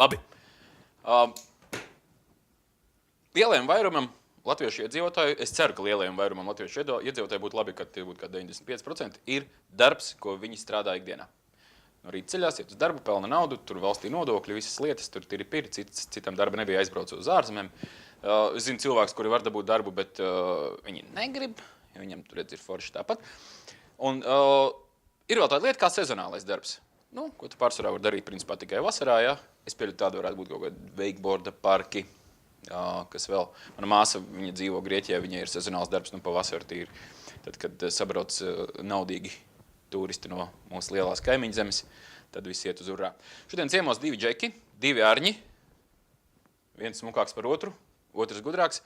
Labi. Lielajam vairumam latviešu iedzīvotāju, es ceru, ka lielajam vairumam latviešu iedzīvotāju būtu labi, ka tie būtu kā 95%, ir darbs, ko viņi strādā ikdienā. No rīta ceļās, iet uz darbu, pelna naudu, tur valstī nodokļi, visas lietas, tur ir piri, citam darba nebija aizbraucu uz ārzemēm. Es zinu cilvēks, kuri var dabūt darbu, bet viņi negrib, jo viņam tur ir forši tāpat. Un ir vēl tāda lieta kā sezonālais darbs. Nu, ko tu pārsvarā var darīt, principā, tikai vasarā, ja? Es pieļauju, tāda varētu būt kaut kāda wakeboarda parki, kas vēl. Mana māsa, viņa dzīvo Grieķijā, viņai ir sezonāls darbs, nu, pavasarī tīri. Tad, kad sabrauc naudīgi turisti no mūsu lielās kaimiņu zemes, tad visi iet uz urā. Šodien ciemos 2 džeki, 2 arņi, viens smukāks par otru, otrs gudrāks.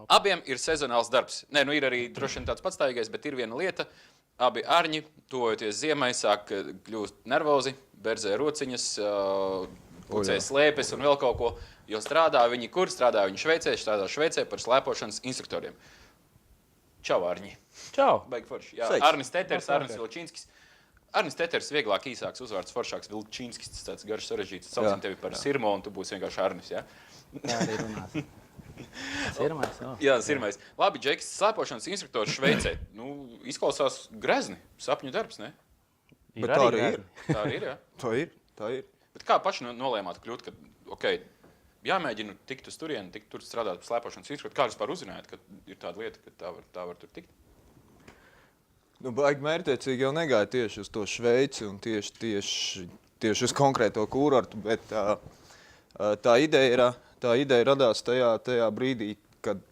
Abiem ir sezonāls darbs. Nē, nu ir arī droši vien tāds patstāvīgais, bet ir viena lieta. Abi arņi, tuvojoties ziemai, sāk kļūst nervozi, berzē rociņas, pucē slēpes un vēl kaut ko, jo strādā viņi kur? Strādā viņi Šveicē par slēpošanas instruktoriem. Čau, Arņi. Čau. Baigi forši. Jā, Arnis Teters, Arnis Vilčīnskis. Arnis Teters vieglāk īsāks uzvārds, foršāks Vilčīnskis, tas tāds garš sarežģīts. Saucam tevi par Sirmo un tu būsi vienkārši Arnis, jā? Jā, arī runās. Sirmais, jā. Jā, Sirmais. Labi, Džeks, slēpošanas instruktors Šveicē. Nu, izklausās grezni, sapņu darbs, ne? Ir Bet tā arī ir. Tā arī ir, jā? Tā ir. Bet kā paši nolēmāt kļūt, ka, okei, jāmēģina tikt uz turieni, tikt tur strādāt par slēpošanas instruktoru. Kā jūs pār uzzinājāt, ka ir tāda lieta, ka tā var tur tikt? Nu, baigi mērķtiecīgi jau negāja tieši uz to Šveici un tieši uz konkrēto kurortu, bet tā ideja radās tajā brīdī, kad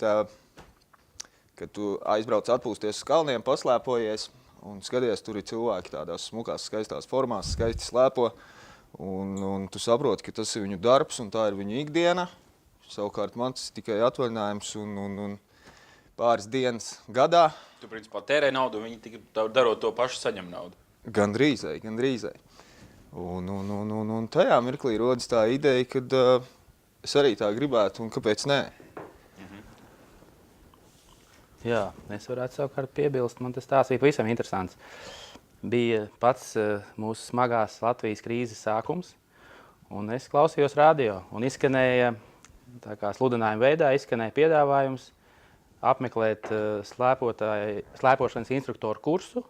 tu aizbrauc atpūsties uz kalniem, paslēpojies un skaties, tur ir cilvēki tādās smukās, skaistās formās, skaisti slēpo. Un tu saproti, ka tas ir viņu darbs un tā ir viņu ikdiena. Savukārt mans tikai atvaļinājums un pāris dienas gadā. Tu, principā, tērē naudu, viņi tikai darot to pašu saņem naudu. Gandrīzai. Un tajā mirklī rodas tā ideja, kad es arī tā gribētu un kāpēc nē. Jā, es varētu savukārt piebilst, man tas tās bija pavisam interesants. Bija pats mūsu smagās Latvijas krīzes sākums, un es klausījos radio, un izskanēja, tā kā sludinājuma veidā, izskanēja piedāvājums apmeklēt slēpošanas instruktoru kursu,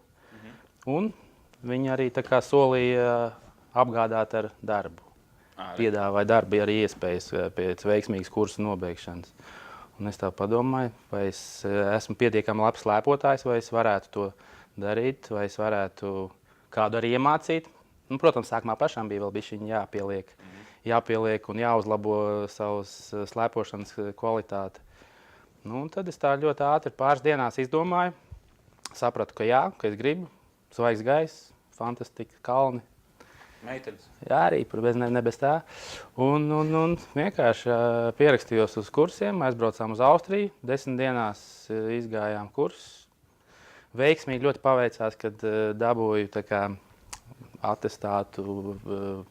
un viņi arī tā kā solīja apgādāt ar darbu. Piedāvāja darbu arī iespējas pēc veiksmīgas kursu nobeigšanas. Un es tā padomāju, vai es esmu pietiekami labs slēpotājs, vai es varētu to darīt, vai es varētu kādu arī iemācīt. Nu, protams, sākumā pašām bija vēl bišķiņi jāpieliek un jāuzlabo savas slēpošanas kvalitāti. Nu, un tad es tā ļoti ātri pāris dienās izdomāju, sapratu, ka jā, ka es gribu, svaigs gaiss, fantastika, kalni. Meitenes. Jā, arī ne bez tā. Un vienkārši pierakstījos uz kursiem, aizbraucām uz Austriju, 10 dienās izgājām kursus. Veiksmīgi ļoti paveicās, kad dabūju tā kā atestātu,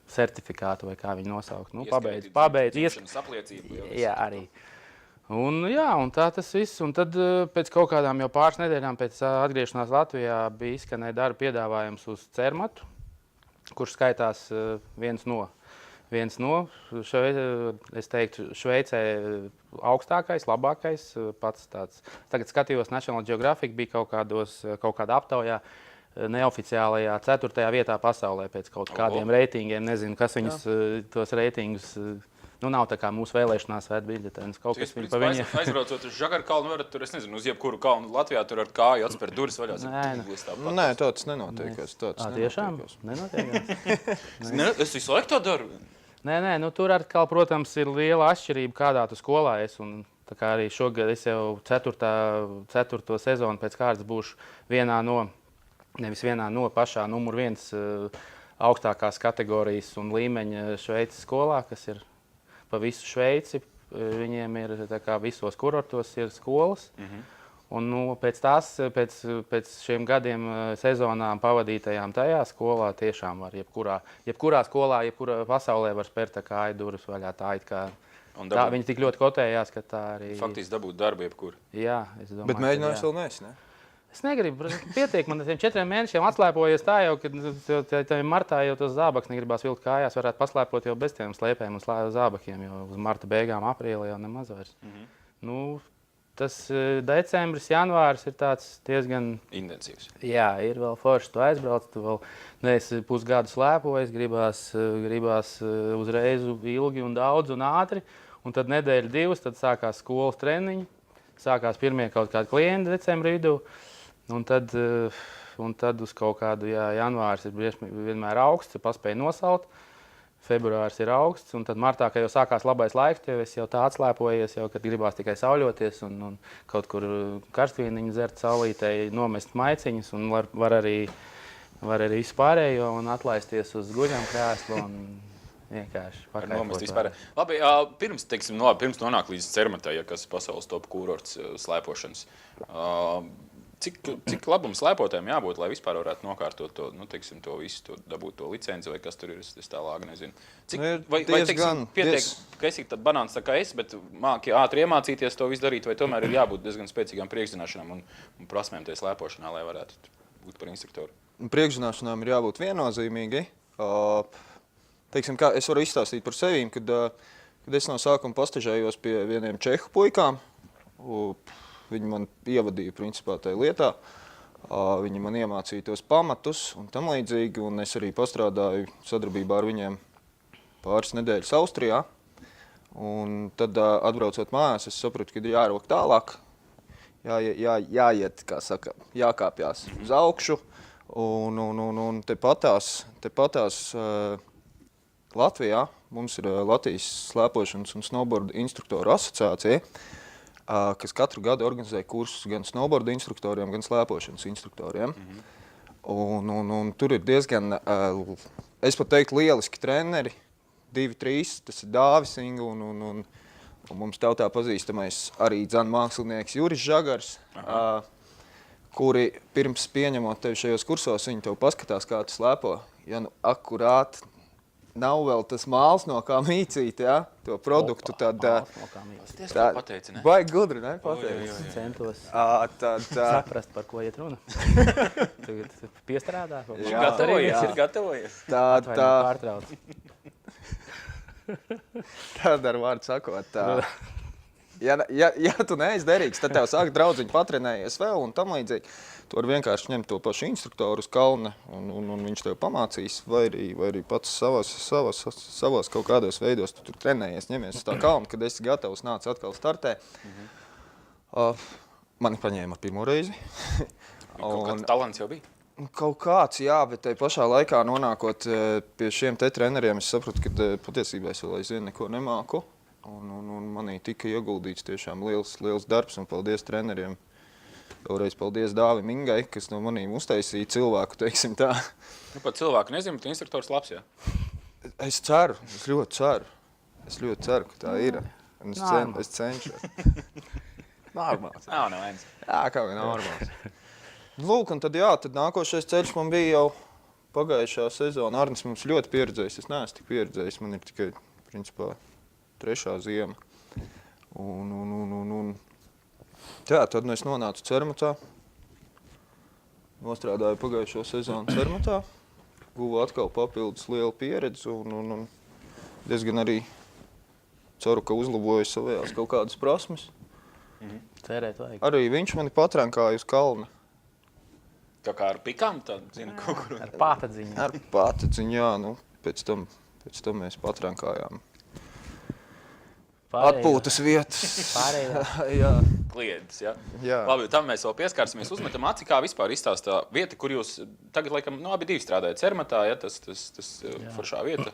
certifikātu vai kā viņu nosaukt. Nu, pabeidzu. Apliecību. Jā, arī. Un tā tas viss. Un tad pēc kaut kādām jau pāris nedēļām pēc atgriešanās Latvijā bija izskanēja darba piedāvājums uz Cermatu, kurš skaitās viens no, es teiktu, Šveicē augstākais, labākais, pats tāds. Tagad skatījos National Geographic, bija kaut kādā aptaujā, neoficiālajā 4. vietā pasaulē pēc kaut kādiem reitingiem. Nezinu, kas viņus tos reitingus, nu nav tā kā mūsu vēlēšanās vēt biļetenes. Kaut kas viņi pa viņa... Aizbraucot uz Žagarkalnu varat tur, es nezinu, uz jebkuru kalnu Latvijā, tur ar kāju atspēr duris vaļā. Nē, tāds nenotiekās. Tiešām? Nenotiekās? Es visu laiku tā daru. Nē, nu tur atkal, protams, ir liela atšķirība, kādā tu skolā esi. Un tā kā arī šogad es jau 4. sezonu pēc kārtas būšu nevis vienā no pašā numur 1 augstākās kategorijas un līmeņa Šveices skolā, kas ir pa visu Šveici. Viņiem ir tā kā visos kurortos ir skolas. Un pēc šiem gadiem sezonām pavadītajām tajā skolā tiešām var jebkurā skolā, jebkurā pasaulē var spērt tā kā durvis vaļā. Viņi tik ļoti kotējās, ka tā arī... Faktiski dabūt darbu jebkur. Jā, es domāju. Bet mēģinājums vēl neesi, ne? Es negribu, pietiek, man tiem 4 mēnešiem atslēpojies tā jau, ka martā jau tos zābaks negribās vilkt kājās, varētu paslēpot jau bez tiem slēpēm un zābakiem, jo uz marta beigām, aprīlī jau nemaz vairs. Nu, tas decembris, janvārs ir tāds diezgan intensīvs. Jā, ir vēl forši, tu aizbrauc, tu vēl neesi pusgadu slēpojies, gribās uzreiz ilgi un daudz un ātri, un tad nedēļa 2, tad sākās skolas treniņi, sākās pirmie kaut kādi klienti decembra vidū, un tad uz kaut kādu janvārs ir vienmēr augsts, paspēja nosalt, februārs ir augsts, un tad martā, kad jau sākās labais laiks, es jau tā atslēpojies, jau, kad gribās tikai sauļoties un kaut kur karstvīniņu dzert saulītei, nomest maiciņas, un var arī visu pārējo un atlaisties uz guļam krēslu un vienkārši pakaipot. Labi, pirms nonāk līdz Cermatai, kas ir pasaules top kūrorts slēpošanas, Cik labums slēpotājiem jābūt, lai vispār varētu nokārtot to, to visu, dabūt to licenci, vai kas tur ir, es tālāk nezinu. Vai pietiek, ka esi tad banāns tā kā es, bet māki ātri iemācīties to visu darīt, vai tomēr ir jābūt diezgan spēcīgām priekšzināšanām un prasmēm tie slēpošanā, lai varētu būt par instruktoru? Priekšzināšanām ir jābūt viennozīmīgi. Es varu izstāstīt par sevīm, kad es no sākuma pastažējos pie vieniem čehu puikām. Viņi man ievadīja principā tajā lietā, viņi man iemācīja tos pamatus un tam līdzīgi, un es arī pastrādāju sadarbībā ar viņiem pāris nedēļas Austrijā. Un tad, atbraucot mājās, es sapratu, ka ir jārok tālāk, jāiet, kā saka, jākāpjās uz augšu, un tepatās Latvijā, mums ir Latvijas slēpošanas un snowboard instruktoru asociācija, kas katru gadu organizē kursus gan snowboard instruktoriem, gan slēpošanas instruktoriem. Un tur ir diezgan, es pat teiktu, lieliski treneri, 2-3, tas ir Dāvis Inga un mums tautā pazīstamais arī mākslinieks Juris Žagars, kuri pirms pieņemot tevi šajos kursos, viņi tev paskatās, kā tu slēpo. Ja akurāt nav vēl tas māls no kā mīcīt, to produktu, tad... Tā pateici, ne? Baigi gudri, ne? Pateici. Centos saprast, par ko iet runa. Tagad piestrādā. Gatavojies. Pārtrauc. Tad ar vārdu sakot, ja tu neesi derīgs, tad tev sāk draudziņi patrenējies vēl un tam līdzīgi. Tu vari vienkārši ņemt to pašu instruktoru uz kalna un viņš tev pamācīs, vai arī pats savos kaut kādos veidos tu tur trenējies, ņemies uz tā kalna, kad esi gatavs, nāc atkal startē. Mani paņēma pirmo reizi. Kaut kāds talants jau bija? Kaut kāds, jā, bet tai pašā laikā nonākot pie šiem te treneriem, es sapratu, ka patiesībā es vēl aizvien neko nemāku. Un manī tika ieguldīts tiešām liels darbs un paldies treneriem. Vēlreiz paldies Dāvim Ingai, kas no manīm uztaisīja cilvēku, teiksim tā. Pat cilvēku nezinu, bet instruktors labs, jā? Es ļoti ceru, ka tā ir. Es cenšos. Normāls. Nav nevainas. Jā, kā vien normāls. Lūk, un tad nākošais ceļš man bija jau pagājušā sezona. Arnis mums ļoti pieredzējis, es neesmu tik pieredzējis, man ir tikai, principā, 3. ziema. Tad es nonācu Cermatā, nostrādāju pagājušo sezonu Cermatā, guvu atkal papildus lielu pieredzi un diezgan arī ceru, ka uzlaboju savējās kaut kādas prasmes. Cerēt vajag. Arī viņš mani patrenkāja uz kalna. Kā ar pikām, tad zinu kaut kur. Ar pātadziņu. Ar pātadziņu, jā, pēc tam mēs patrenkājām. Atpūtas vietas. Jā. Klientus, jā? Jā. Labi, tam mēs vēl pieskārsimies. Uzmetam aci, kā vispār izstāstā vieta, kur jūs tagad, laikam, abi divi strādājat Cermatā, ja, tas foršā vieta.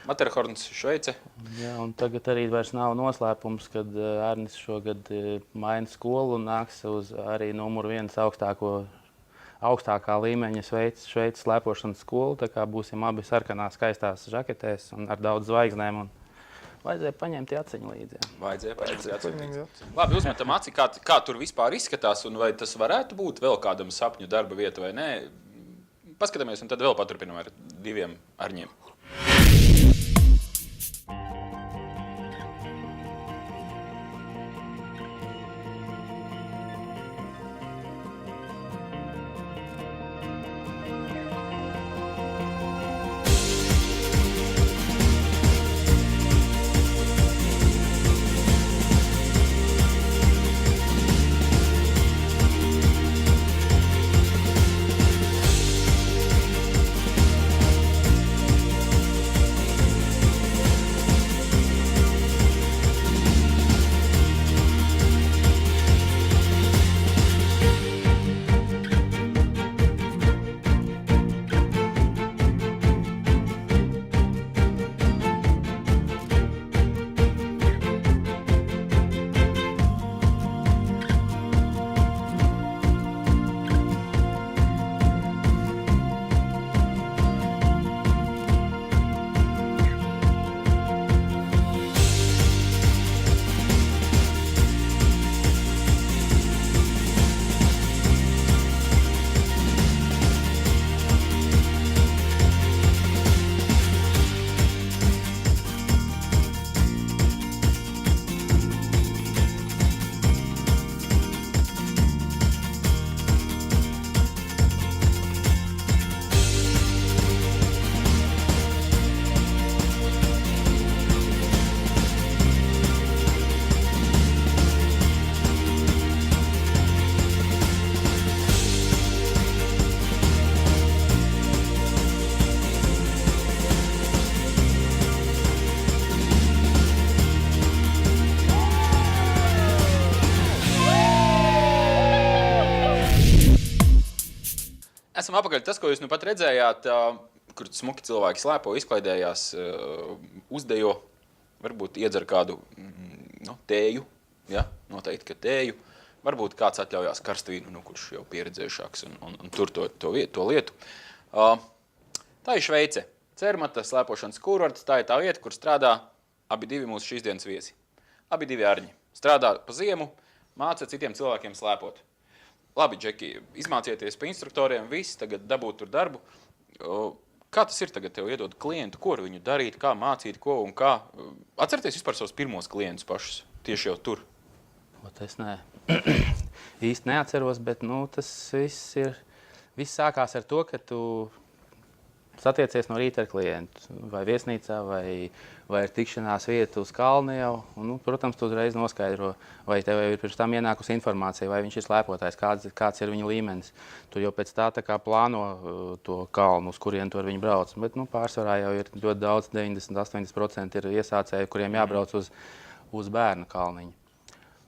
Matterhorns, Šveice. Jā, un tagad arī vairs nav noslēpums, kad Arnis šogad maina skolu un nāks uz arī numuru 1 augstākā līmeņa Šveices slēpošanas skolu, tā kā būsim abi sarkanās skaistās žaketēs un ar daudz zvaigznēm. Vajadzēja paņemt aciņu līdzi. Vajadzēja paņemt aciņu līdzi. Labi, uzmetam aci, kā tur vispār izskatās un vai tas varētu būt vēl kādam sapņu darba vieta vai nē. Paskatāmies un tad vēl paturpinam ar 2 arņiem. esam apakaļ. Tas, ko jūs nu pat redzējāt, kur smuki cilvēki slēpo, izklaidējās, uzdejo, varbūt iedzer kādu tēju, ja? Noteikti, ka tēju. Varbūt kāds atļaujās karstvīnu, kurš jau pieredzējušāks un tur to lietu. Tā ir Šveice. Cermata slēpošanas kurorts, tā ir tā vieta, kur strādā abi divi mūsu šīs dienas viesi. Abi divi ārņi. Strādā pa ziemu, māca citiem cilvēkiem slēpot. Labi, Džeki, izmācieties pa instruktoriem, visi tagad dabūt tur darbu. Kā tas ir tagad tev iedod klientu, ko ar viņu darīt, kā mācīt, ko un kā? Atcerieties vispār savus pirmos klientus pašus, tieši jau tur. Es īsti neatceros, bet tas viss sākās ar to, ka tu satiecies no rīta ar klientu, vai viesnīcā, vai ir tikšanās vieta uz kalna jau. Un, protams, tu uzreiz noskaidro, vai tev ir pirms tam ienākusi informācija, vai viņš ir slēpotājs, kāds ir viņa līmenis. Tu jau pēc tā kā plāno to kalnu, uz kurien tu ar viņu brauc. Bet pārsvarā jau ir ļoti daudz, 90–80% ir iesācēji, kuriem jābrauc uz bērnu kalniņu.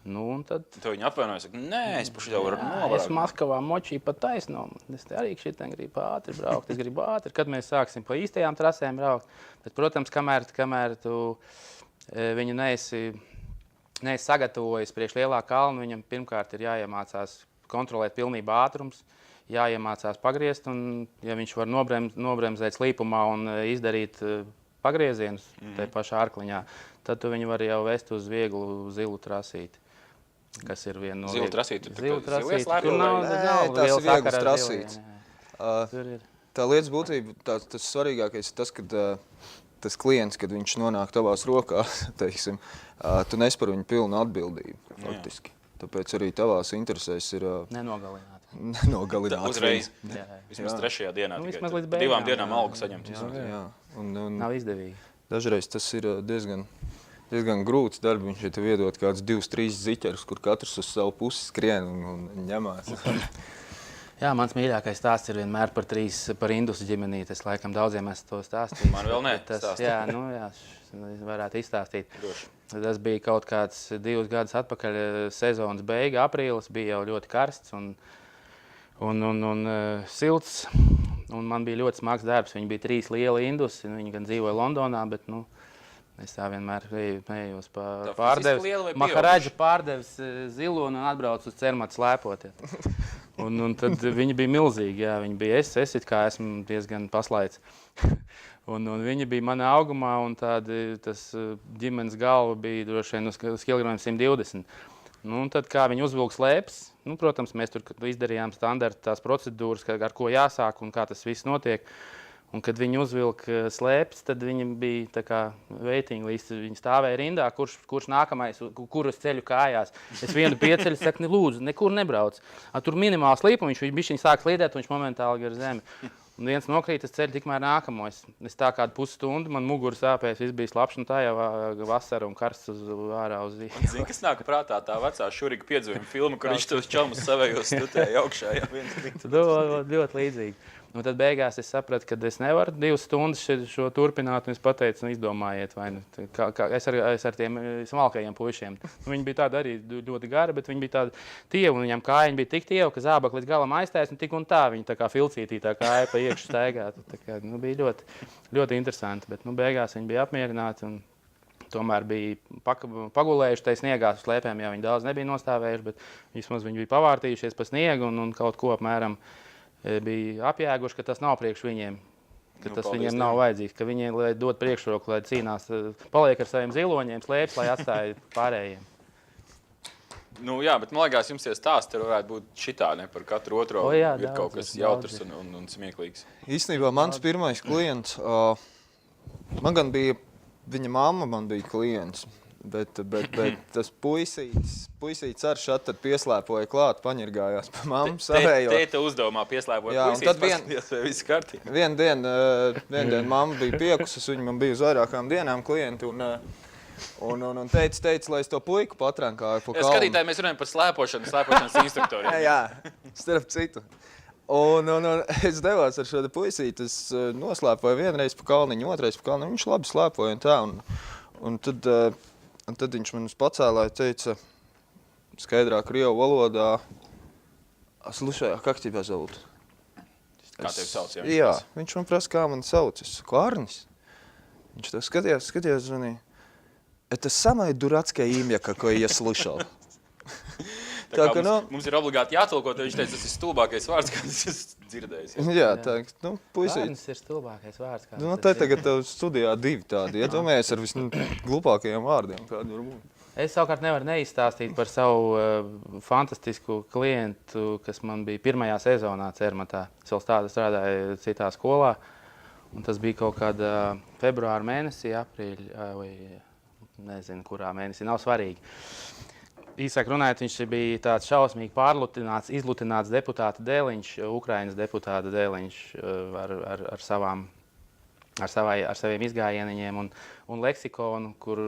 Tad viņi apvainojas, saka, nē, es paši jau varu novarāt. Es Maskavā močīju pa taisno. Es arī šitien gribu ātri braukt. Es gribu ātri, kad mēs sāksim pa īstajām trasēm braukt. Bet, protams, kamēr tu viņu neesi sagatavojis priekš lielā kalna, viņam pirmkārt ir jāiemācās kontrolēt pilnībā ātrums, jāiemācās pagriezt, un ja viņš var nobremzēt slīpumā un izdarīt pagriezienus tajā pašā ārkliņā, tad tu viņu var jau vest uz vieglu zilu trasīti. Kas ir viena no Zilu trasīti? Zilu trasīti. Tur nav tas ir viegls trasīts. Ir. Tā lietas būtība, tas svarīgākais ir tas, kad tas klients, kad viņš nonāk tavās rokās, teiksim, tu nes par viņu pilnu atbildību, faktiski. Tāpēc arī tavās interesēs ir nenogalināt. Uzreiz. Vismaz 3. dienā. Vismaz līdz 2 dienām algu saņemt. Jā. Nav izdevīgi. Dažreiz tas ir diezgan grūts darbs, ja tev iedod kāds 2–3 ziķerus, kur katrs uz savu pusi skrien un ņemās. Jā, mans mīļākais stāsts ir vienmēr par Indusu ģimenīti. Es laikam daudziem esmu to stāstījis. Man vēl ne stāstīt. Jā, varētu izstāstīt. Tas bija kaut kāds 2 gadus atpakaļ, sezonas beiga, aprīlis, bija jau ļoti karsts un silts. Un man bija ļoti smags darbs. Viņi bija 3 lieli indusi. Viņi gan dzīvoja Londonā, bet es tā vienmēr ejos pārdevis. Maharadža pārdevis zilu un atbraucu uz Cermatu slēpot. Un tad viņi bija milzīgi. Jā. Viņi bija es it kā esmu diezgan paslaids. Un viņi bija manā augumā, un tas ģimenes galva bija droši vien uz kilogramiem 120. Tad, kā viņi uzvilka slēpes, protams, mēs tur izdarījām standarta tās procedūras, ar ko jāsāk un kā tas viss notiek. Un, kad viņi uzvilka slēpes, tad viņi bija tā kā waiting list. Viņi stāvēja rindā, kurš nākamais, kurus ceļu kājās. Es vienu pieceļu saku, lūdzu, nekur nebrauc. Tur minimāli slīpums, viņš sāk slīdēt, un viņš momentāli gar zemi. Un viens nokrīt, es ceļu tikmēr nākamo. Es tā kādu pusstundu, man mugura sāpēs, viss bija slapš, un tā jau vasara un karsts ārā uz vīnu. Zini, kas nāk prātā tā vecā Šurika piedzimuma filma, kur viņš tos čalmus savējos stutēja augšā. Ļoti līdzīgi. Un tad beigās es sapratu, ka es nevaru 2 stundas šo turpināt, un es pateicu, izdomājiet, vai es ar tiem smalkajiem puišiem. Viņi bija tādi arī ļoti gari, bet viņi bija tādi tievi, un viņam kājiņi bija tik tievi, ka zābak līdz galam aiztais, un tik un tā viņi tā kā filcītī tā kāja pa iekšu staigāt. Bija ļoti, ļoti interesanti, bet beigās viņi bija apmierināti, un tomēr bija pagulējuši tai sniegā uz slēpēm, jā, viņi daudz nebija nostāvējuši, bet vismaz viņi bija pavārtījušies pa sniegu un kaut ko apmēram bija apjēguši, ka tas nav priekš viņiem, ka tas viņiem nav vajadzīgs, ka viņiem dod priekšroku, lai cīnās, paliek ar saviem ziloņiem, slēpjas, lai atstāja pārējiem. Jā, bet man liekas, jums tie stāsti varētu būt šitā, ne par katru otro. Jā, ir kaut kas jautrs un smieklīgs. Īstenībā mans pirmais klients, man gan bija, viņa mamma man bija klients. Bet tas puisītis ar šat tad pieslēpoja klāt, paņirgājās pa mammu savējo. Tēta uzdevumā pieslēpoja puisītis, viss kārtī. Vienu dienu mamma bija piekusis, viņa man bija uz vairākām dienām klienti, un teica, lai es to puiku patrankāju pa kalnu. Skatītāji, mēs runājam par slēpošanas instruktoriem. Jā, starp citu. Un es devos ar šo puisīti, es noslēpoju vienreiz pa kalniņu, otrais pa kalniņu, viņš labi slēpoja un tā. Un tad viņš man pacēlāja, teica skaidrā krievu valodā, слушай, а как тебя зовут? Kā tevi sauc? Jā, viņš man prasa, kā man sauc. Es saku, Arnis. Viņš tā skatījās, zvanīja. Это самое дурацкое имя, какое я слышал. Tā kā mums ir obligāti jātulko, tad viņš teica, tas ir stulbākais vārds, kāds es esmu dzirdējis. Jā, tā, puisīt. Bērns ir stulbākais vārds. Te tagad tev studijā 2 tādi. Iedomājies ar visglupākajiem vārdiem, kādi var būt. Es savukārt nevaru neizstāstīt par savu fantastisku klientu, kas man bija pirmajā sezonā Cermatā. Es vēl strādāju citā skolā, un tas bija kaut kādā februāra mēnesī, aprīļa vai nezinu, kurā mēnesī, nav svarīgi. Īsāk runājot, viņš bija tāds šausmīgi pārlutināts, izlutināts deputāta dēliņš, Ukrainas deputāta dēliņš ar saviem izgājieniņiem un leksikonu, kur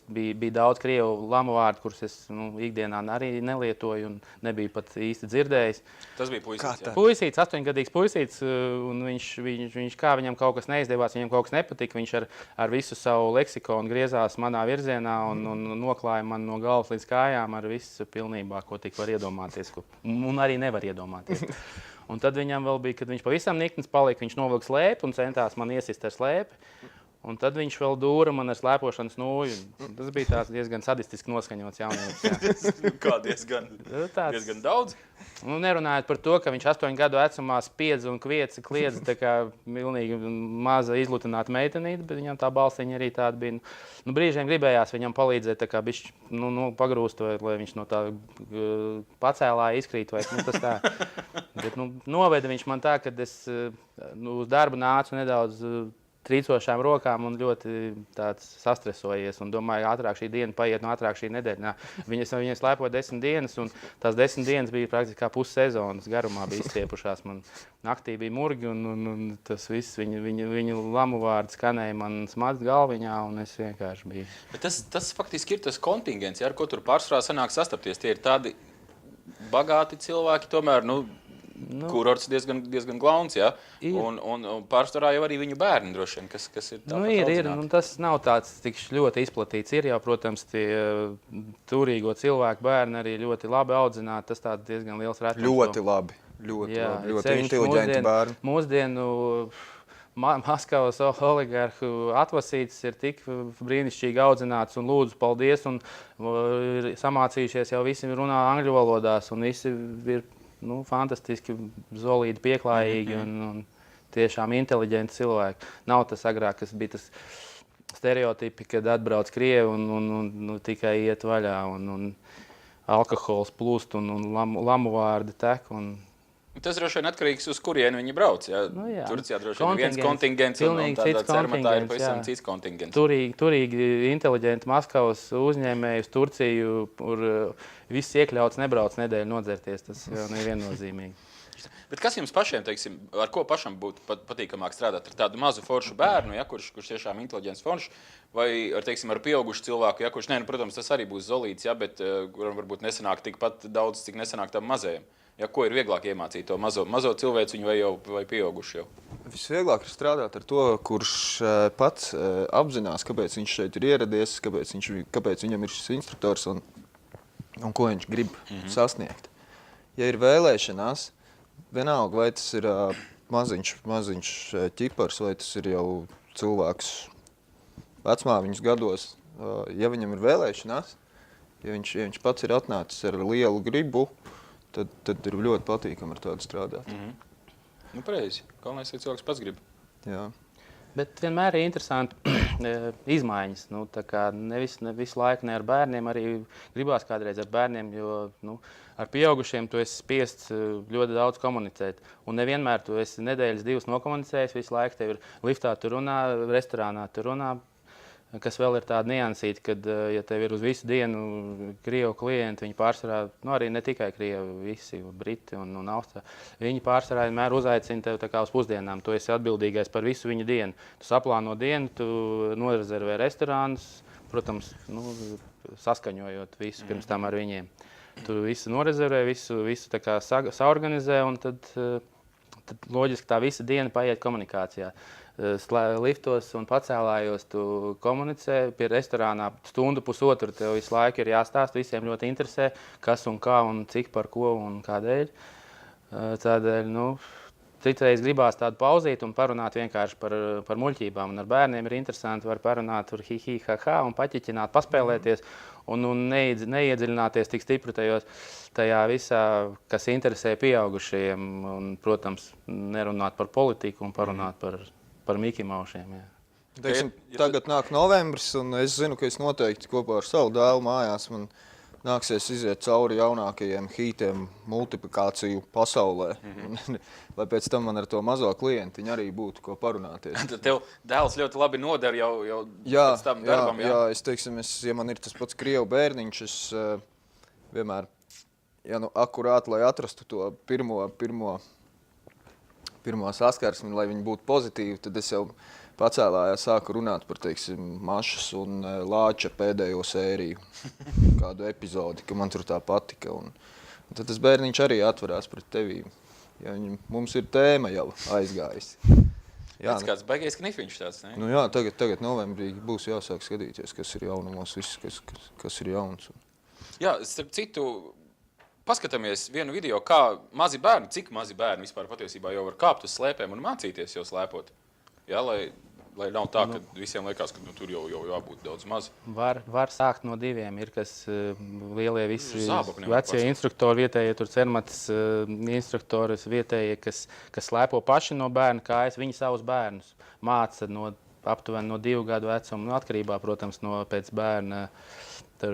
bija daudz krievu lamu vārdu, kurus es ikdienā arī nelietoju un nebiju pat īsti dzirdējis. Tas bija puisīts, jā? Puisīts, 8-gadīgs puisīts, un viņš kā viņam kaut kas neizdevās, viņam kaut kas nepatika, viņš ar visu savu leksikonu griezās manā virzienā un noklāja man no galvas līdz kājām ar visu pilnībā, ko tik var iedomāties, un arī nevar iedomāties. Un tad viņam vēl bija, kad viņš pavisam nikns palika, viņš novilka slēpi un centās man iesist ar slēpi. Un tad viņš vēl dūra man ar slēpošanas nūju. Tas bija tāds diezgan sadistiski noskaņots jaunietis. Kā diezgan daudz? Nerunājot par to, ka viņš 8 gadu vecumā spiedz un kliedz tā kā milnīgi maza izlutināta meitenīte, bet viņam tā balsiņa arī tāda bija. Brīžiem gribējās viņam palīdzēt tā kā bišķi pagrūst, lai viņš no tā pacēlā izkrīt vai tas tā. Bet noveda viņš man tā, kad es uz darbu nācu nedaudz trīcošām rokām un ļoti tāds sastresojies. Un domāju, ātrāk šī diena paiet, ātrāk šī nedēļa. Viņas slēpoja 10 dienas, un tās 10 dienas bija praktiski kā pussezonas garumā bija izstiepušās. Man naktī bija murgi, un tas viss, viņu lamu vārds skanēja man smadz galviņā, un es vienkārši biju. Bet tas faktiski ir tas kontingents, ar ko tur pārsvarā sanāk sastapties. Tie ir tādi bagāti cilvēki tomēr, kurorts diezgan glauns, ja? Un pārsvarā jau arī viņu bērni droši vien, kas ir tāpat ir. Tas nav tāds tik ļoti izplatīts. Ir jau, protams, tie turīgo cilvēku bērni arī ļoti labi audzināti. Tas tāds diezgan liels retums. Ļoti labi. Ļoti inteliģenti bērni. Mūsdienu Maskavas oligarhu atvasītas ir tik brīnišķīgi audzināts un lūdzu paldies. Un ir samācījušies jau visi runā angļu valodās un visi ir fantastiski, zolīdi, pieklājīgi un tiešām inteliģenti cilvēki. Nav tas agrāk, kas bija tas stereotipi, kad atbrauc krievi un tikai iet vaļā un alkohols plūst un lamu vārdi tek. Tas droši vien atkarīgs, uz kurieni viņi brauc. Ja? Jā. Turcijā droši vien viens kontingents un tādā Cermatā ir pavisam cits kontingents. Turīgi, inteliģenti Maskavas uzņēmēji uz Turciju, kur viss iekļauts nebrauc nedēļu nodzerties. Tas jau neviennozīmīgi. Bet kas jums pašiem, teiksim, ar ko pašam būtu patīkamāk strādāt? Ar tādu mazu foršu bērnu, ja, kurš tiešām inteliģents foršs, vai ar pieaugušu cilvēku, ja, kurš, protams, tas arī būs zolīts, ja, bet kuram varbūt nesanāk tikpat daudz, cik nesanāk tam mazajam? Ja, ko ir vieglāk iemācīt to mazo cilvēciņu vai pieaugušu jau? Visvieglāk ir strādāt ar to, kurš pats apzinās, kāpēc viņš šeit ir ieradies, kāpēc viņam ir šis instruktors un ko viņš grib sasniegt. Ja ir vēlēšanās, vienalga, vai tas ir maziņš ķipars, vai tas ir jau cilvēks vecmāmiņas gados, ja viņam ir vēlēšanās, ja viņš pats ir atnācis ar lielu gribu, tad ir ļoti patīkami ar tādu strādāt. Pareizi. Galvenais ir cilvēks pats grib. Jā. Bet vienmēr ir interesanti izmaiņas. Tā kā ne visu laiku ne ar bērniem, arī gribās kādreiz ar bērniem, jo ar pieaugušiem tu esi spiests ļoti daudz komunicēt. Un nevienmēr tu esi nedēļas 2 nokomunicējis, visu laiku tev ir liftā tu runā, restorānā tu runā. Kas vēl ir tāda niansīta, kad, ja tev ir uz visu dienu krievu klienti, viņi pārsvarā, arī ne tikai krievi, visi briti un austrāļi, viņi pārsvarā vienmēr uzaicina tev tā kā uz pusdienām. Tu esi atbildīgais par visu viņu dienu. Tu saplāno dienu, tu norezervē restorānus, protams, saskaņojot visu pirms tam ar viņiem. Tu visu norezervē, visu tā kā saorganizē, un tad loģiski tā visa diena paiet komunikācijā. Liftos un pacēlājos tu komunicē, pie restorānā stundu pusotru tev visu laiku ir jāstāst, visiem ļoti interesē, kas un kā un cik par ko un kādēļ. Tādēļ, citreiz gribās tādu pauzīt un parunāt vienkārši par muļķībām. Un ar bērniem ir interesanti, var parunāt tur hi, ha, un paķiķināt, paspēlēties un neiedziļināties tik stipri tajā visā, kas interesē pieaugušajiem. Un, protams, nerunāt par politiku un parunāt par Miki Maušiem. Jā. Teiksim, tagad nāk novembris, un es zinu, ka es noteikti kopā ar savu dēlu mājās man nāksies iziet cauri jaunākajiem hītiem multiplikāciju pasaulē. Lai pēc tam man ar to mazo klientiņu arī būtu ko parunāties. Tad tev dēls ļoti labi noder jau pēc tam darbam, jā, ja man ir tas pats krievu bērniņš, es vienmēr, akurāti, lai atrastu to pirmo saskarsmi, lai viņi būtu pozitīvi, tad es jau pacēlājā sāku runāt par, teiksim, Mašas un Lāča pēdējo sēriju, kādu epizodi, ka man tur tā patika. Un tad tas bērniņš arī atverās pret tevīm. Ja mums ir tēma jau aizgājis. Jā, kāds baigais knifiņš tāds, ne? Nu jā, tagad novembrī būs jāsāk skatīties, kas ir jaunumos, viss, kas ir jauns. Jā, starp citu, paskatāmies vienu video, kā mazi bērni, cik mazi bērni vispār patiesībā jau var kāpt uz slēpēm un mācīties jau slēpot. Jā, lai nav tā, ka visiem liekas, ka tur jau jābūt daudz maz. Var sākt no 2. Ir, kas lielie visi vecie instruktori, vietējie tur Cermatas instruktori, vietējie, kas slēpo paši no bērna kājas, viņi savus bērnus māca aptuveni no 2 gadu vecuma, atkarībā, protams, pēc bērna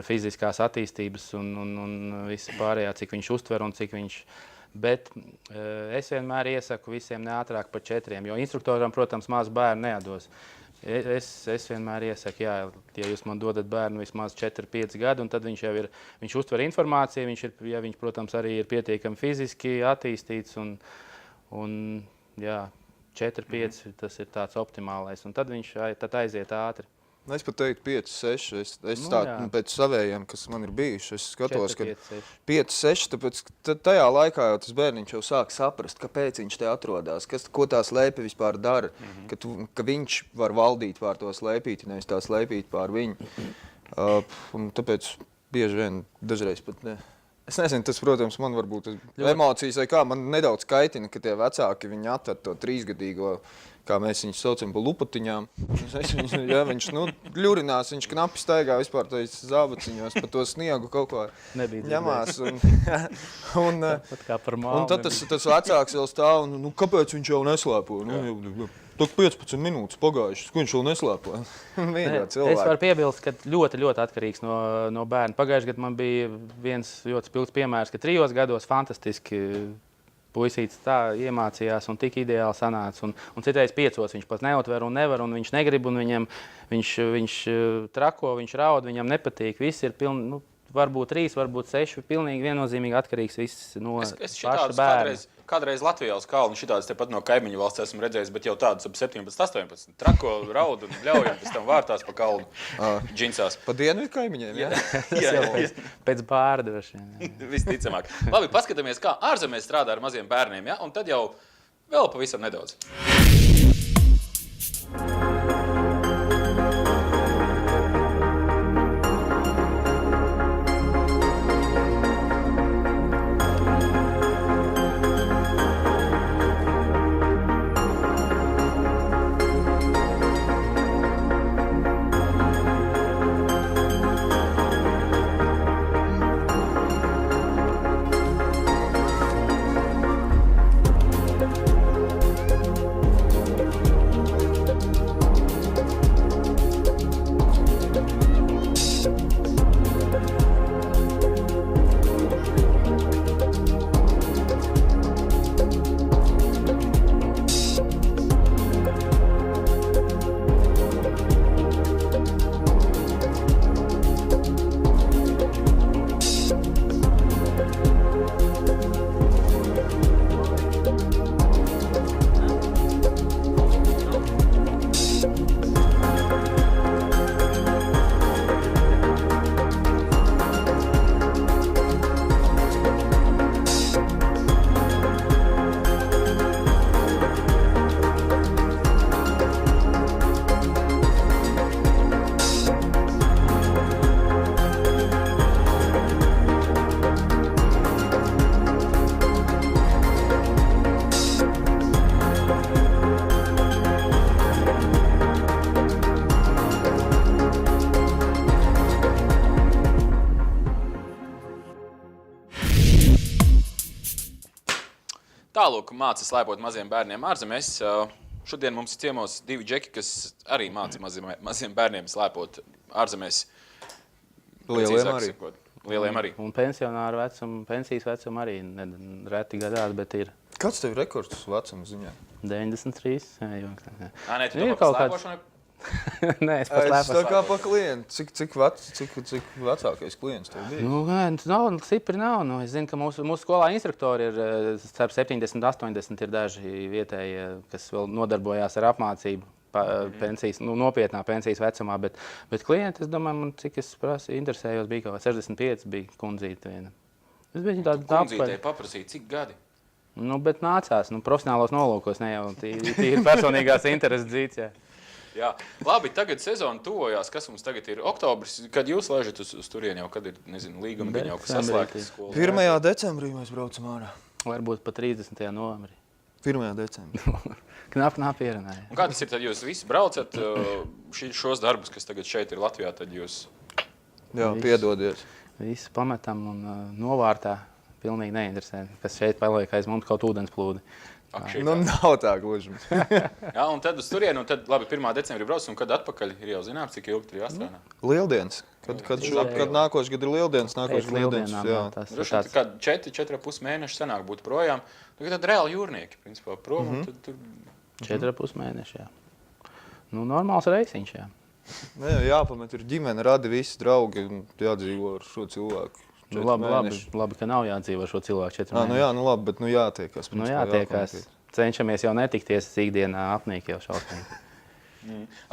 fiziskās attīstības un visa pārējā, cik viņš uztver un cik viņš. Bet es vienmēr iesaku visiem neātrāk par 4, jo instruktoram, protams, mazu bērnu neatdos. Es vienmēr iesaku, ja jūs man dodat bērnu vismaz 4-5 gadu, un tad viņš uztver informāciju, viņš, protams, arī ir pietiekami fiziski attīstīts, un 4-5 tas ir tāds optimālais, un tad viņš aiziet ātri. Es pat teiktu 5-6, es pēc savējiem, kas man ir bijuši, es skatos, 4, 5, 5-6, tāpēc tajā laikā jau tas bērniņš jau sāk saprast, kāpēc viņš te atrodās, ko tā slēpe vispār dara, ka viņš var valdīt pār to slēpīti, nevis tā slēpīt pār viņu. Un tāpēc bieži vien dažreiz pat ne. Es nezinu, tas, protams, man varbūt emocijas vai kā, man nedaudz kaitina, ka tie vecāki viņi atved to 3-gadīgo, kā mēs viņus saucam, pa lupatiņām. Viņš ļurinās, viņš knapi staigā vispār tais zābaciņos, pa to sniegu kaut ko ņemās. Un tad tas vecāks jau stāv, kāpēc viņš jau neslēpo? Tak 15 minūtes pagājušas, ko viņš vēl neslēpo? Es varu piebilst, ka ļoti, ļoti atkarīgs no bērna. Pagājušajā gadā man bija viens ļoti spilgts piemērs, ka 3 gados fantastiski puisītis tā iemācījās un tik ideāli sanāca. Un citreiz 5 viņš pat neutver un nevar, un viņš negrib, un viņš trako, viņš raud, viņam nepatīk. Viss ir pilni, varbūt 3, varbūt 6, pilnīgi viennozīmīgi atkarīgs viss no paša bērna. Kādreiz Latvijā uz kalnu šitādas tepat no kaimiņu valsts esmu redzējis, bet jau tādas ap 17, 18. Trako, raud un bļauj, un pēc tam vārtās pa kalnu džinsās. Pa dienvidu kaimiņiem, jā? Jā. Pēc bārda droši vien. Visticamāk. Labi, paskatāmies, kā ārzemēs strādā ar maziem bērniem, ja? Un tad jau vēl pavisam nedaudz. Tālāk māca slēpot maziem bērniem ārzemēs. Šodien mums ir ciemos 2 džeki, kas arī māca maziem bērniem slēpot ārzemēs. Lieliem arī. Un pensionāru vecumu, pensijas vecumu arī reti gadās, bet ir. Kāds tev rekords vecuma ziņā? 93. Nē, tu domā par slēpošanu? Nē, es pat Es slēpos. tā kā pa klientu. Cik vecākais klients tev bija? Nu, nav, cipri nav. Nu, es zinu, ka mūsu skolā instruktori ir starp 70 un 80 ir daži vietēji, kas vēl nodarbojās ar apmācību pensijas, nopietnā pensijas vecumā, bet klienti, es domāju, man, cik es prasīju, interesējos, bija kaut kā 65, bija kundzīte viena. Es biju tādu Kundzītei paprasīju, cik gadi? Nu, bet nācās, profesionālos nolūkos, ne jau tīri personīgās intereses dzīts, jā. Jā, labi, tagad sezona tuvojās. Kas mums tagad ir oktobris? Kad jūs laižat uz turieni jau, kad ir, nezinu, līguma gan jau, kas saslēgtas skolas? 1. decembrī mēs braucam ārā. Varbūt pa 30. novembrī. 1. decembrī. Knap ierunāja. Un kā tas ir, tad jūs visi braucat šos darbus, kas tagad šeit ir Latvijā, tad jūs... Jā, piedodies. Visu pametam un novārtā. Pilnīgi neinteresē, kas šeit paliek aiz mums kaut ūdens plūdi. Nu, nav tā gluži. Jā, un tad uz turieni, un tad, labi, 1. decembrī brauc, un kad atpakaļ ir jau zināms, cik ilgi tur jāstrādā. Lieldienas. Kad nākošais gadu ir lieldienas, nākošais lieldienas, jā. Droši vien, kad 4,5 mēneši senāk būtu projām, tad reāli jūrnieki, principā, prom, un tad tur... 4,5 mēneši, jā. Nu, normāls reisiņš, jā. Nē, jāpamet, ir ģimene, radi visi draugi, un jādzīvo ar šo cilvēku. Nu, labi, ka nav jādzīvo šo cilvēku 4 mēnešus. Nu jā, nu labi, bet nu jātiekās. Nu jātiekās. Cenšamies jau netikties ikdienā apnīk jau šausmīgi.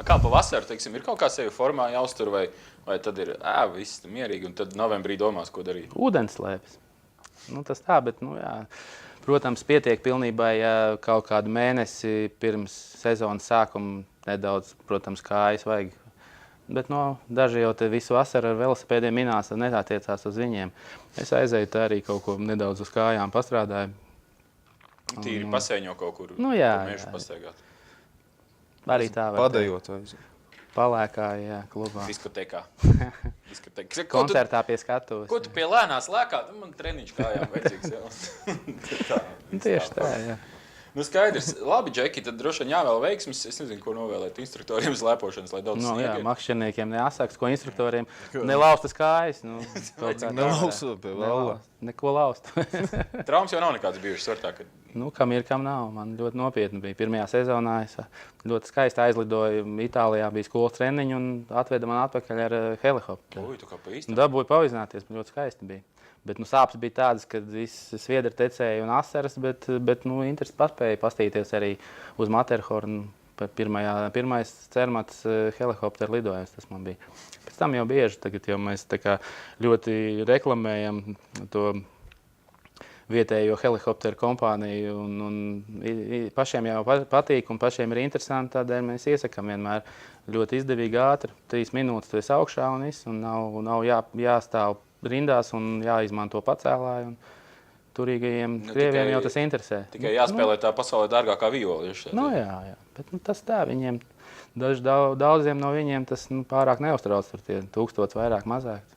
Kā pa vasaru, teiksim, ir kaut kā sevi formā jāuztur, vai tad ir viss mierīgi, un tad novembrī domās, ko darīt? Ūdens slēpes. Nu, tas tā, bet, nu jā. Protams, pietiek pilnībā, ja kaut kādu mēnesi pirms sezonas sākuma nedaudz, protams, kājas vajag. Bet daži jau te visu vasaru ar velosipēdiem minās, tad netātiecās uz viņiem. Es aizēju te arī kaut ko nedaudz uz kājām pastrādāju. Tīri pasēņo kaut kur, jā, mēžu pastaigāt. Arī tā var. Padējot aiziet. Palēkā, jā, klubā. Diskotekā. Koncertā pie skatuves. Ko tu pie lēnās lēkā? Man treniņš kājām vajadzīgs jau. Tieši tā, jā. Nu skaidrs. Labi, Džeki, tad droši vien jāvēl veiksmes. Es nezinu, ko novēlēt instruktoriem slēpošanas, lai daudz jā, makšķerniekiem neasāks, ko instruktoriem. Nelaustas kājas. Nelausu pie vēlā. Neko laust. Traumas jau nav nekāds bijušas, var tā, ka... Nu, kam ir, kam nav. Man ļoti nopietni bija. Pirmajā sezonā es ļoti skaisti aizlidoju. Itālijā bija skolas treniņi un atveda man atpakaļ ar helikopteru. Ui, tu kā pa īstam. Dabūju pavizināties, ļoti skaisti bija. Bet sāpes bija tādas, ka viss sviedri tecēja un asaras, bet interesi paspēja pastīties arī uz Materhornu. Pirmais Cermats helikopteru lidojums tas man bija. Pēc tam jau bieži, tagad jau mēs tā kā ļoti reklamējam to vietējo helikopteru kompāniju un pašiem jau patīk un pašiem ir interesanti, tādēļ mēs iesakām vienmēr ļoti izdevīgi ātri. 3 minūtes tu esi augšā un viss, un nav jāstāv rindās un jāizmanto pacēlāji. Turīgajiem krieviem jau tas interesē. Tikai jāspēlē tā pasaulē dārgākā viola. Jā. Bet tas tā, viņiem, daudziem no viņiem tas pārāk neuztrauc, tur tie 1000 vairāk mazāk.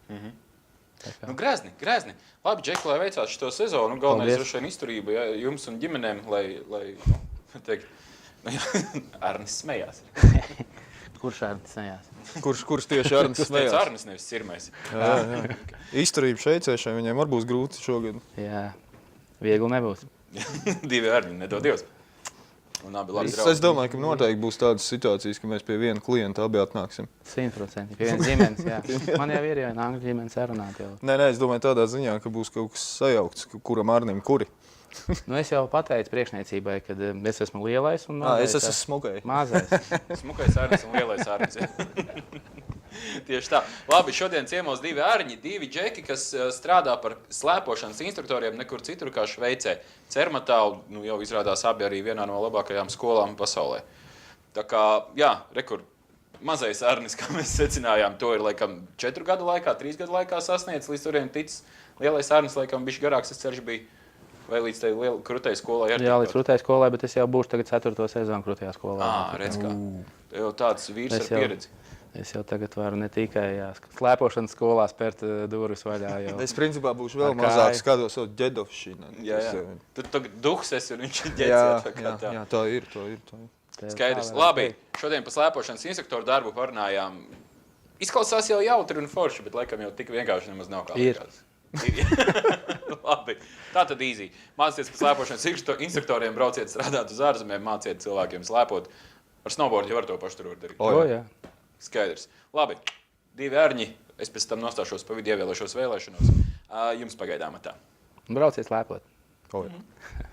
Grezni. Labi, Džeki, lai veicās šo sezonu. Galvenais droši vien izturība jums un ģimenēm, lai teikt, Arnis smējās. Kurš Arnis smējās? Kurš tieši Arnis smējās? Tas Arnis nevis sirmais. Jā. Izturība šveicēšai viņiem var būs grūti šogad. Jā, viegli nebūs. 2 Arņi, nedod Dievs. Un abi labi draugi. Es domāju, ka noteikti būs tādas situācijas, ka mēs pie viena klienta abi atnāksim. 100%. Pie vienas ģimenes, jā. Man jau ir jau angļu ģimenes sarunāt jau. Nē, es domāju tādā ziņā, ka būs kaut kas sajaukts, kuram Arnim kuri. Es jau pateicu priekšniecībai, kad es esmu lielais un mazais. Es esmu smukais. Mazais. Smukais Arnis un lielais Arnis. Tieši tā. Labi, šodien ciemos 2 Arņi, 2 Džeki, kas strādā par slēpošanas instruktoriem nekur citur kā Šveicē. Cermatā, jau izrādās abi arī vienā no labākajām skolām pasaulē. Tā kā, jā, rekur, mazais Arnis, kā mēs secinājām, to ir laikam 4 gadu laikā, 3 gadu laikā sasniedz, līdz turien ticis. Lielais Arnis, laikam, bišķi garāks tas ceļš bija. Vai līdz tai krūtai skolai? Jā, līdz krūtai skolai, bet es jau būšu tagad 4. sezonu krūtajā skolā. Redz kā. Jau tāds vīrs ar pieredzi. Es jau tagad varu ne tikai slēpošanas skolā spērt durvis vaļā. Jo... Es principā būšu vēl Ar mazāk kāju. skatos savu ģedovšanu. Jā. Tu tagad duhs esi un viņš ir Jā, ģēdziet. jā, tā ir. Skaidrs. Labi, šodien par slēpošanas instruktoru darbu parunājām. Izklausās jau jautri un forši, bet laikam jau tik vienkārši nemaz nav kā likās. Labi, tā tad īzī. Mācieties par slēpošanas instruktoriem, brauciet strādāt uz ārzemēm, māciet cilvēkiem slēpot. Ar snowboardu jau var to pašu tur darīt. Jā. Skaidrs. Labi, 2 ērņi. Es pēc tam nostāšos pa vidu, ievēlēšos vēlēšanos. Jums pagaidām tā. Brauciet slēpot. Jā.